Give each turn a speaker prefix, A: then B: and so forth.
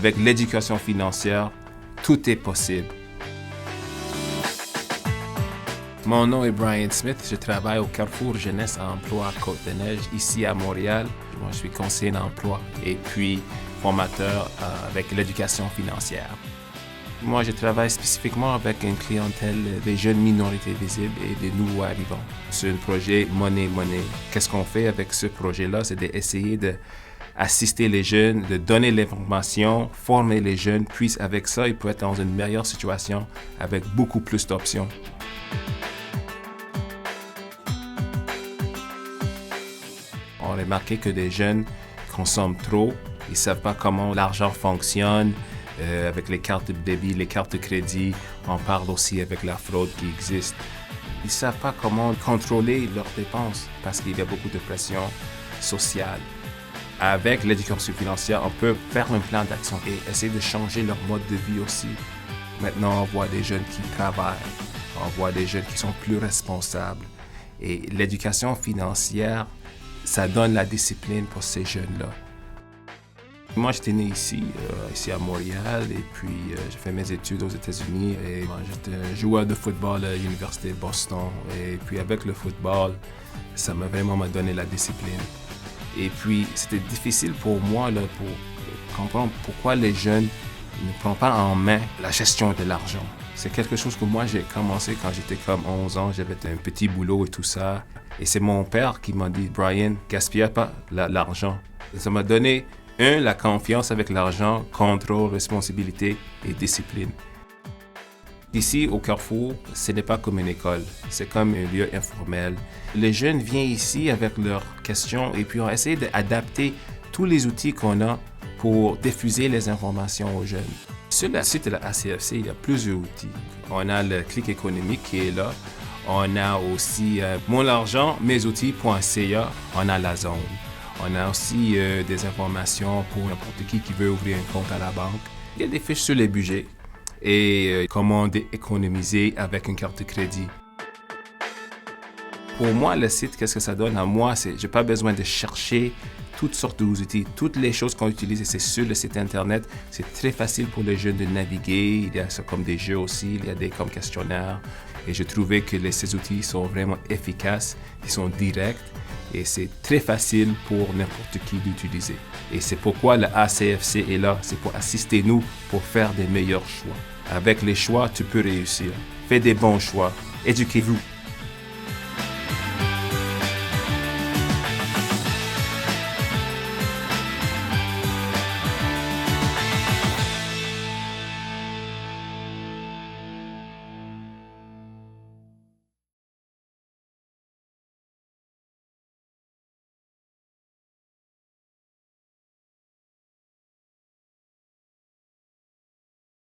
A: Avec l'éducation financière, tout est possible. Mon nom est Brian Smith, je travaille au Carrefour Jeunesse à Emploi Côte-des-Neiges, ici à Montréal. Moi, je suis conseiller d'emploi et puis formateur avec l'éducation financière. Moi, je travaille spécifiquement avec une clientèle des jeunes minorités visibles et des nouveaux arrivants. C'est un projet Money. Qu'est-ce qu'on fait avec ce projet-là? C'est d'essayer d'assister les jeunes, de donner l'information, former les jeunes, puis avec ça, ils peuvent être dans une meilleure situation avec beaucoup plus d'options. On a remarqué que des jeunes consomment trop, ils ne savent pas comment l'argent fonctionne avec les cartes de débit, les cartes de crédit. On parle aussi avec la fraude qui existe. Ils ne savent pas comment contrôler leurs dépenses parce qu'il y a beaucoup de pression sociale. Avec l'éducation financière, on peut faire un plan d'action et essayer de changer leur mode de vie aussi. Maintenant, on voit des jeunes qui travaillent, on voit des jeunes qui sont plus responsables. Et l'éducation financière, ça donne la discipline pour ces jeunes-là. Moi, j'étais né ici à Montréal, et puis j'ai fait mes études aux États-Unis. Et moi, j'étais joueur de football à l'Université de Boston. Et puis avec le football, ça m'a vraiment donné la discipline. Et puis, c'était difficile pour moi pour comprendre pourquoi les jeunes ne prennent pas en main la gestion de l'argent. C'est quelque chose que moi, j'ai commencé quand j'étais comme 11 ans. J'avais un petit boulot et tout ça. Et c'est mon père qui m'a dit, « Brian, gaspille pas l'argent. » Ça m'a donné, la confiance avec l'argent, contrôle, responsabilité et discipline. Ici, au Carrefour, ce n'est pas comme une école, c'est comme un lieu informel. Les jeunes viennent ici avec leurs questions et puis on essaie d'adapter tous les outils qu'on a pour diffuser les informations aux jeunes. Sur le site de la ACFC, il y a plusieurs outils. On a le clic économique qui est là. On a aussi monargent-mesoutils.ca. On a la zone. On a aussi des informations pour n'importe qui veut ouvrir un compte à la banque. Il y a des fiches sur les budgets et comment économiser avec une carte de crédit. Pour moi, le site, qu'est-ce que ça donne à moi? Je n'ai pas besoin de chercher toutes sortes d'outils. Toutes les choses qu'on utilise, c'est sur le site Internet. C'est très facile pour les jeunes de naviguer. Il y a ça comme des jeux aussi, il y a des comme questionnaires. Et je trouvais que ces outils sont vraiment efficaces, ils sont directs et c'est très facile pour n'importe qui d'utiliser. Et c'est pourquoi le ACFC est là, c'est pour assister nous pour faire des meilleurs choix. Avec les choix, tu peux réussir. Faites des bons choix. Éduquez-vous.